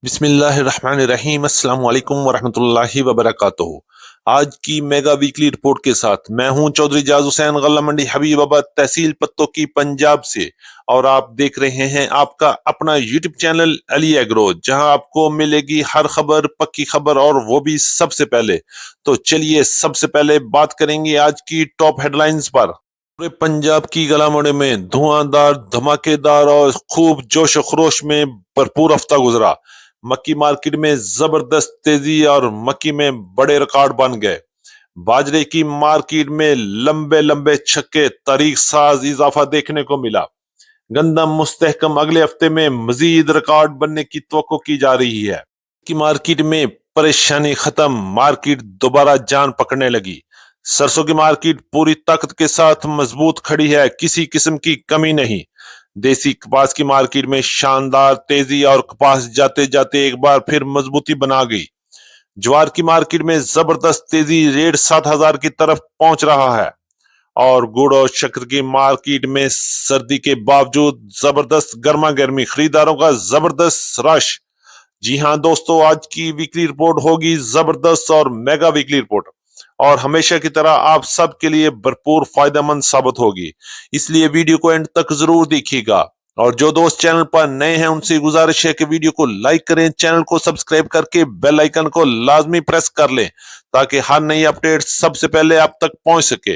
बिस्मिल्लाहिर्रहमानिर्रहीम। अस्सलाम वालेकुम वरहमतुल्लाहि वबरकातुहू। आज की मेगा वीकली रिपोर्ट के साथ मैं हूं चौधरी जाज हुसैन, गल्ला मंडी हबीबाबाद, तहसील पत्तो की, पंजाब से। और आप देख रहे हैं आपका अपना यूट्यूब चैनल अली एग्रो, जहां आपको मिलेगी हर खबर, पक्की खबर, और वो भी सबसे पहले। तो चलिए सबसे पहले बात करेंगे आज की टॉप हेडलाइंस पर। पूरे पंजाब की गलामंडी में धुआंधार, धमाकेदार और खूब जोश खरोश में भरपूर हफ्ता गुजरा। मक्की मार्केट में जबरदस्त तेजी और मक्की में बड़े रिकॉर्ड बन गए। बाजरे की मार्केट में लंबे लंबे छक्के, तारीख साज इजाफा देखने को मिला। गंदम मुस्तहकम अगले हफ्ते में मजीद रिकॉर्ड बनने की तवक्को की जा रही है। की मार्केट में परेशानी खत्म, मार्केट दोबारा जान पकड़ने लगी। सरसों की मार्केट पूरी ताकत के साथ मजबूत खड़ी है, किसी किस्म की कमी नहीं। देसी कपास की मार्केट में शानदार तेजी और कपास जाते जाते एक बार फिर मजबूती बना गई। ज्वार की मार्केट में जबरदस्त तेजी, रेट 7,000 की तरफ पहुंच रहा है। और गुड़ और शक्कर की मार्केट में सर्दी के बावजूद जबरदस्त गर्मा गर्मी, खरीदारों का जबरदस्त रश। जी हाँ दोस्तों, आज की वीकली रिपोर्ट होगी जबरदस्त और मेगा वीकली रिपोर्ट, और हमेशा की तरह आप सब के लिए भरपूर फायदेमंद साबित होगी। इसलिए वीडियो को एंड तक जरूर देखिएगा। और जो दोस्त चैनल पर नए हैं उनसे गुजारिश है कि वीडियो को लाइक करें, चैनल को सब्सक्राइब करके बेल आइकन को लाजमी प्रेस कर लें, ताकि हर नई अपडेट सबसे पहले आप तक पहुंच सके।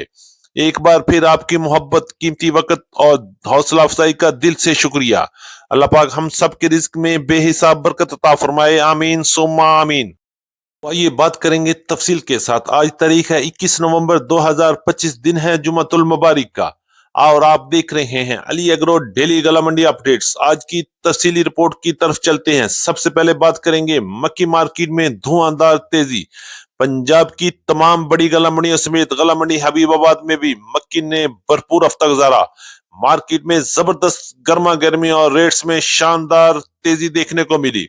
एक बार फिर आपकी मोहब्बत, कीमती वक्त और हौसला अफजाई का दिल से शुक्रिया। अल्लाह पाक हम सब के रिस्क में बेहिसाब बरकत अता फरमाए, आमीन सुम्मा आमीन। तो आइए बात करेंगे तफसील के साथ। आज तारीख है 21 नवंबर 2025, दिन है जुमातुल मुबारक का। और आप देख रहे हैं अली एग्रो डेली गला मंडी अपडेट्स। आज की तफसीली रिपोर्ट की तरफ चलते हैं। सबसे पहले बात करेंगे मक्की मार्केट में धुआंधार तेजी। पंजाब की तमाम बड़ी गला मंडियों समेत गला मंडी हबीबाबाद में भी मक्की ने भरपूर हफ्ता गुजारा। मार्केट में जबरदस्त गर्मा गर्मी और रेट्स में शानदार तेजी देखने को मिली।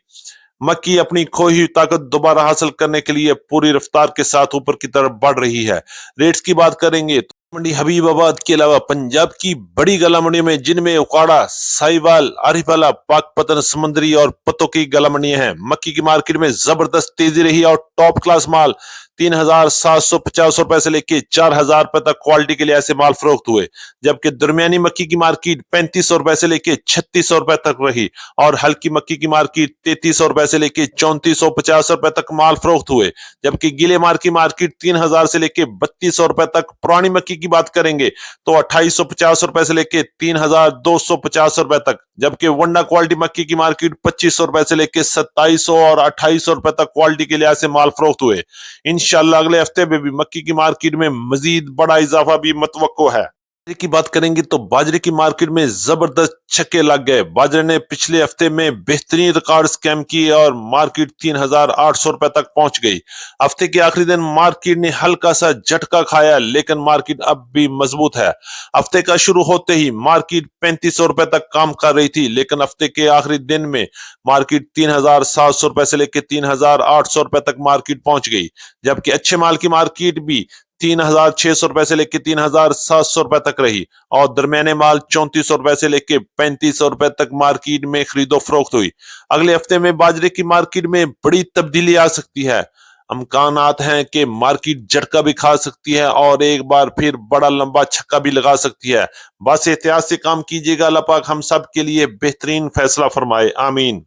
मक्की अपनी खोई हुई ताकत दोबारा हासिल करने के लिए पूरी रफ्तार के साथ ऊपर की तरफ बढ़ रही है। रेट्स की बात करेंगे तो मंडी हबीबाबाद के अलावा पंजाब की बड़ी गला मंडी में, जिनमें उकाड़ा, साहिवाल, आरिफाला, पाकपतन, समंदरी और पत्तों की गला मंडियां हैं, मक्की की मार्केट में जबरदस्त तेजी रही और टॉप क्लास माल 3,750 रुपए से लेके 4,000 रुपए तक क्वालिटी के लिए ऐसे माल फरोख्त हुए। जबकि दरमियानी मक्की की मार्केट 3500 रुपए से लेके 3600 रुपए तक रही। और हल्की मक्की की मार्केट 3300 रुपए से लेके 3450 रुपए तक माल फरोख्त हुए। जबकि गीले माल की मार्केट 3,000 से लेके 3200 रुपए तक। पुरानी मक्की की बात करेंगे तो 2850 रुपए से लेके 3,250 रुपए तक। जबकि वंडा क्वालिटी मक्की की मार्केट 2500 रुपए से लेके 2700 और 2800 रुपए तक क्वालिटी के लिहाज से माल फरोख्त हुए। इंशाल्लाह अगले हफ्ते में भी मक्की की मार्केट में मजीद बड़ा इजाफा भी मतवक्को है। बाजरे की बात करेंगे तो बाजरे की मार्केट में जबरदस्त छक्के लग गए। बाजरे ने पिछले हफ्ते में बेहतरीन रिकॉर्ड स्कैम किए और मार्केट 3,800 रुपए तक पहुंच गई। हफ्ते के आखिरी दिन मार्केट ने हल्का सा झटका खाया, लेकिन मार्केट अब भी मजबूत है। हफ्ते का शुरू होते ही मार्केट 3500 रुपए तक काम कर रही थी, लेकिन हफ्ते के आखिरी दिन में मार्केट 3,700 रुपए से लेकर 3,800 रुपए तक मार्केट पहुंच गई। जबकि अच्छे माल की मार्केट भी 3,600 रुपए से लेकर 3,700 रुपए तक रही। और दरमियाने माल 3400 रुपए से लेकर 3500 रुपए तक मार्केट में खरीदो फरोख्त हुई। अगले हफ्ते में बाजरे की मार्केट में बड़ी तब्दीली आ सकती है। अमकानात हैं कि मार्केट झटका भी खा सकती है और एक बार फिर बड़ा लंबा छक्का भी लगा सकती है। बस एहतियात से काम कीजिएगा, अल्लाह पाक हम सब के लिए बेहतरीन फैसला फरमाए, आमीन।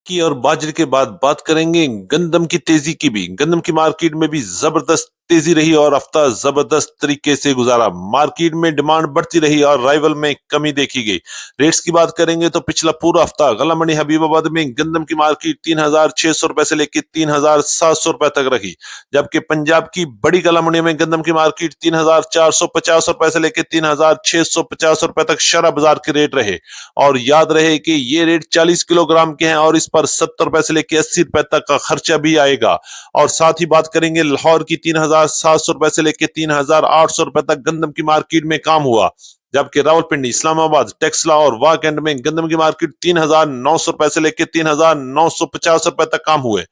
की और बाजरे के बाद बात करेंगे गंदम की तेजी की भी। गंदम की मार्केट में भी जबरदस्त तेजी रही और हफ्ता जबरदस्त तरीके से गुजारा। मार्केट में डिमांड बढ़ती रही और राइवल में कमी देखी गई। रेट्स की बात करेंगे तो पिछला पूरा हफ्ता गला मंडी हबीबाबाद में गंदम की मार्केट 3,600 रुपए से लेकर 3,700 रुपए तक रही। जबकि पंजाब की बड़ी गला मंडी में गंदम की मार्केट 3,450 रुपए से लेकर 3,650 रुपए तक शरा बाजार के रेट रहे। और याद रहे कि ये रेट 40 किलोग्राम के हैं और इस पर 70 रुपए से लेकर 80 रुपए तक का खर्चा भी आएगा। और साथ ही बात करेंगे लाहौर की 3,700 रुपए से लेकर 3,800 रुपए तक गंदम की मार्केट में काम हुआ। जबकि रावलपिंडी, इस्लामाबाद, टेक्सला और वाकएंड में गंदम की मार्केट 3,900 रुपए से लेकर 3,950 रुपए तक काम हुए।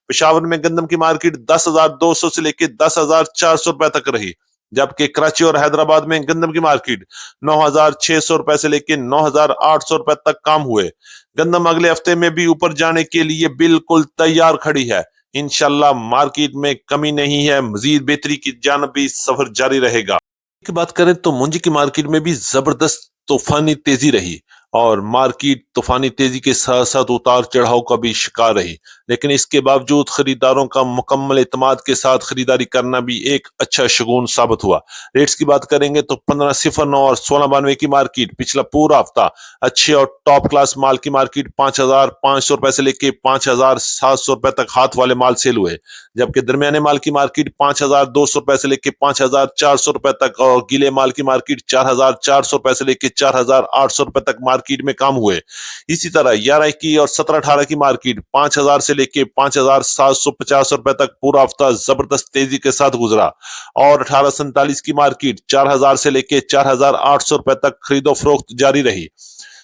पेशावर में गंदम की मार्केट 10,200 से लेकर 10,400 रुपए तक रही। जबकि कराची और हैदराबाद में गंदम की मार्केट 9,600 रुपए से लेके 9,800 रुपए तक काम हुए। गंदम अगले हफ्ते में भी ऊपर जाने के लिए बिल्कुल तैयार खड़ी है। इंशाल्लाह मार्केट में कमी नहीं है, मजीद बेहतरी की जानब भी सफर जारी रहेगा। की बात करें तो मुंजी की मार्केट में भी जबरदस्त तूफानी तेजी रही और मार्केट तूफानी तेजी के साथ साथ उतार चढ़ाव का भी शिकार रही, लेकिन इसके बावजूद खरीदारों का मुकम्मल एतमाद के साथ खरीदारी करना भी एक अच्छा शगुन साबित हुआ। रेट्स की बात करेंगे तो 1509 और 1692 की मार्केट पिछला पूरा हफ्ता अच्छे और टॉप क्लास माल की मार्केट 5,500 रुपए से लेके 5,700 रुपए तक हाथ वाले माल सेल हुए, जबकि दरमियाने माल की मार्केट 5,200 रुपए से लेके 5,400 रुपए तक और गीले माल की मार्केट 4,400 रुपए से लेके 4,800 रुपए तक मार्केट में काम हुए। इसी तरह 11 की और 17-18 की मार्केट 5,000 से लेके 5,750 रुपए तक पूरा हफ्ता जबरदस्त तेजी के साथ गुजरा और 1847 की मार्केट 4,000 से लेके 4,800 रुपए तक खरीदो फरोख्त जारी रही।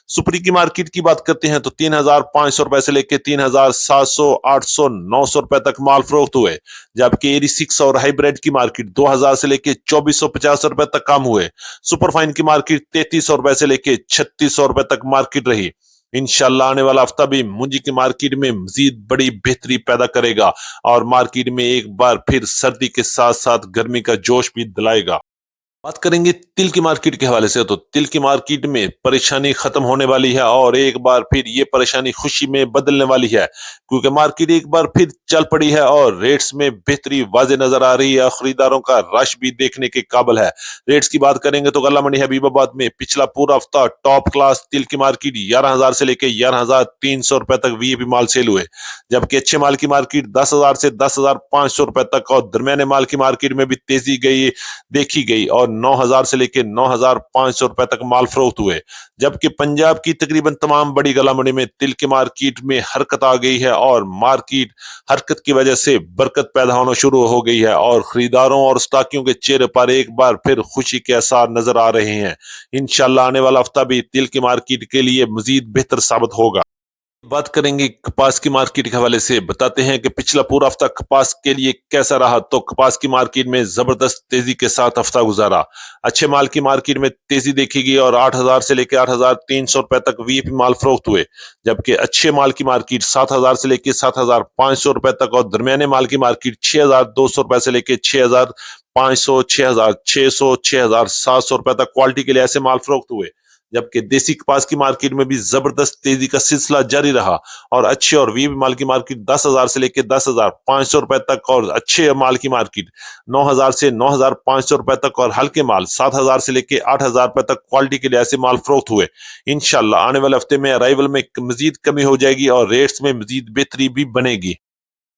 सुपरी की मार्केट की बात करते हैं तो 3,500 रुपए से लेके 3,700, 800, 900 रुपए तक माल फरोख्त हुए, जबकि एरी 6 और हाइब्रिड की मार्केट 2,000 से लेके 2,450 रुपए तक काम हुए। सुपरफाइन की मार्केट 3,300 रुपए से लेके 3,600 रुपए तक मार्केट रही। इंशाल्लाह आने वाला हफ्ता भी मुंजी की मार्केट में मजीद बड़ी बेहतरी पैदा करेगा और मार्केट में एक बार फिर सर्दी के साथ साथ गर्मी का जोश भी दिलाएगा। बात करेंगे तिल की मार्केट के हवाले से तो तिल की मार्केट में परेशानी खत्म होने वाली है और एक बार फिर ये परेशानी खुशी में बदलने वाली है, क्योंकि मार्केट एक बार फिर चल पड़ी है और रेट्स में बेहतरी वाजे नजर आ रही है। खरीदारों का रश भी देखने के काबिल है। रेट्स की बात करेंगे तो गला मंडी हबीबाबाद में पिछला पूरा हफ्ता टॉप क्लास तिल की मार्केट 11,000 से लेके 11,300 रुपए तक वीआईपी माल सेल हुए, जबकि अच्छे माल की मार्केट 10,000 से 10,500 रुपए तक और दरमियाने माल की मार्केट में भी तेजी गई देखी गई और 9,000 से लेकर 9,500 रुपए तक माल फरोख्त हुए। जबकि पंजाब की तकरीबन तमाम बड़ी गला मंडी में तिल की मार्केट में हरकत आ गई है और मार्केट हरकत की वजह से बरकत पैदा होना शुरू हो गई है और खरीदारों और स्टाकियों के चेहरे पर एक बार फिर खुशी के आसार नजर आ रहे हैं। इंशाल्लाह आने वाला हफ्ता भी तिल की मार्केट के लिए मजीद बेहतर साबित होगा। बात करेंगे कपास की मार्केट के हवाले से, बताते हैं कि पिछला पूरा हफ्ता कपास के लिए कैसा रहा। तो कपास की मार्केट में जबरदस्त तेजी के साथ हफ्ता गुजारा। अच्छे माल की मार्केट में तेजी देखी गई और 8,000 से लेकर 8,300 रुपए तक वीआईपी माल फरोख्त हुए, जबकि अच्छे माल की मार्केट 7,000 से लेकर 7,500 रुपए तक और दरमियाने माल की मार्केट 6,200 रुपए से लेकर 6,500, 6,600, 6,700 रुपए तक क्वालिटी के लिए ऐसे माल फरोख्त हुए। जबकि देसी कपास की मार्केट में भी जबरदस्त तेजी का सिलसिला जारी रहा और अच्छे और वीआईपी माल की मार्केट 10,000 से लेकर 10,500 रुपए तक और अच्छे माल की मार्केट 9,000 से 9,500 रुपए तक और हल्के माल 7,000 से लेकर 8,000 रुपए तक क्वालिटी के लिए ऐसे माल फरोख्त हुए। इंशाल्लाह आने वाले हफ्ते में अराइवल में मजीद कमी हो जाएगी और रेट्स में मजीद बेहतरी भी बनेगी।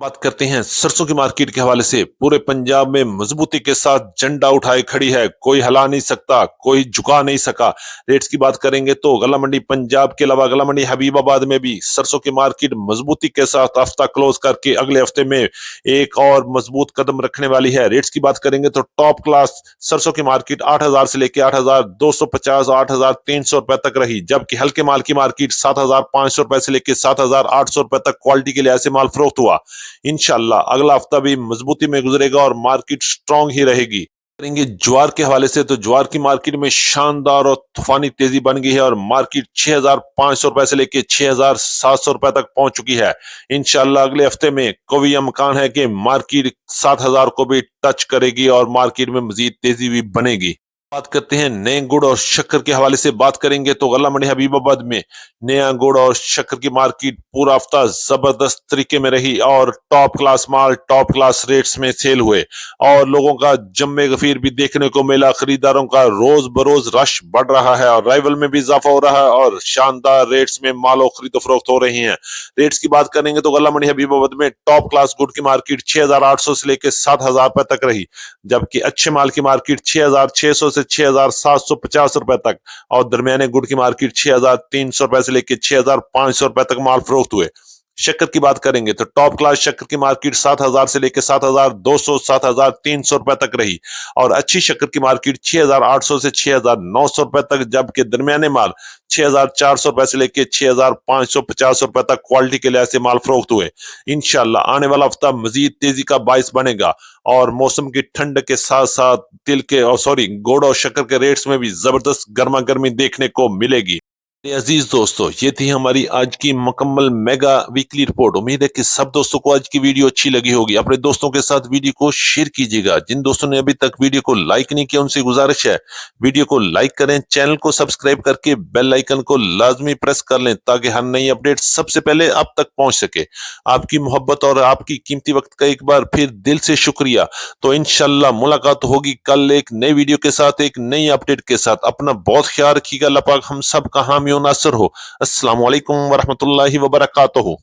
बात करते हैं सरसों की मार्केट के हवाले से। पूरे पंजाब में मजबूती के साथ झंडा उठाए खड़ी है, कोई हिला नहीं सकता, कोई झुका नहीं सका। रेट्स की बात करेंगे तो गला मंडी पंजाब के अलावा गला मंडी हबीबाबाद में भी सरसों की मार्केट मजबूती के साथ हफ्ता क्लोज करके अगले हफ्ते में एक और मजबूत कदम रखने वाली है। रेट्स की बात करेंगे तो टॉप क्लास सरसों की मार्केट 8,000 से लेकर 8,250, 8,300 रुपए तक रही, जबकि हल्के माल की मार्केट 7,500 रुपए से लेकर 7,800 रुपए तक क्वालिटी के लिए ऐसे माल फरोख्त हुआ। इंशाल्लाह अगला हफ्ता भी मजबूती में गुजरेगा और मार्केट स्ट्रांग ही रहेगी। करेंगे ज्वार के हवाले से तो ज्वार की मार्केट में शानदार और तूफानी तेजी बन गई है और मार्केट 6,500 रुपए से लेकर 6,700 रुपए तक पहुंच चुकी है। इंशाल्लाह अगले हफ्ते में कोई इम्कान है कि मार्केट 7,000 को भी टच करेगी और मार्केट में मजीद तेजी भी बनेगी। बात करते हैं नए गुड़ और शक्कर के हवाले से बात करेंगे तो गला मंडी हबीबाबाद में नया गुड़ और शक्कर की मार्केट पूरा हफ्ता जबरदस्त तरीके में रही और टॉप क्लास माल टॉप क्लास रेट्स में सेल हुए और लोगों का जम्मे गफीर भी देखने को मिला। खरीदारों का रोज बरोज रश बढ़ रहा है और राइवल में भी इजाफा हो रहा है और शानदार रेट्स में मालो खरीदो फरोख्त हो रही हैं। रेट्स की बात करेंगे तो गला मंडी हबीबाबाद में टॉप क्लास गुड़ की मार्केट 6,800 से लेकर 7,000 रुपए तक रही, जबकि अच्छे माल की मार्केट 6,600 से 6,750 रुपए तक और दरमियाने गुड़ की मार्केट 6,300 रुपए से लेकर 6,500 रुपए तक माल फरोख्त हुए। शक्कर की बात करेंगे तो टॉप क्लास शक्कर की मार्केट 7,000 से लेकर 7,200 7,300 रुपए तक रही और अच्छी शक्कर की मार्केट 6,800 से 6,900 रुपए तक, जबकि दरमियाने माल 6,400 रुपए से लेकर 6,550 रुपए तक क्वालिटी के लिहाज से माल फरोख्त हुए। इंशाल्लाह आने वाला हफ्ता मजीद तेजी का बाइस बनेगा और मौसम की ठंड के साथ साथ तिल के और गुड़ और शक्कर के रेट्स में भी जबरदस्त गर्मा गर्मी देखने को मिलेगी। अजीज दोस्तों, ये थी हमारी आज की मुकम्मल मेगा वीकली रिपोर्ट। उम्मीद है कि सब दोस्तों को आज की वीडियो अच्छी लगी होगी। अपने दोस्तों के साथ वीडियो को शेयर कीजिएगा। जिन दोस्तों ने अभी तक वीडियो को लाइक नहीं किया उनसे गुजारिश है वीडियो को लाइक करें, चैनल को सब्सक्राइब करके बेल आइकन को लाजमी प्रेस कर लें ताकि हर नई अपडेट सबसे पहले आप तक पहुंच सके। आपकी मोहब्बत और आपकी कीमती वक्त का एक बार फिर दिल से शुक्रिया। तो इंशाल्लाह मुलाकात होगी कल एक नई वीडियो के साथ, एक नई अपडेट के साथ। अपना बहुत ख्याल रखिएगा। अल्लाह पाक हम सब का हामी और नासर हो। अस्सलाम वालेकुम वरहमतुल्लाहि वबरकातुहू।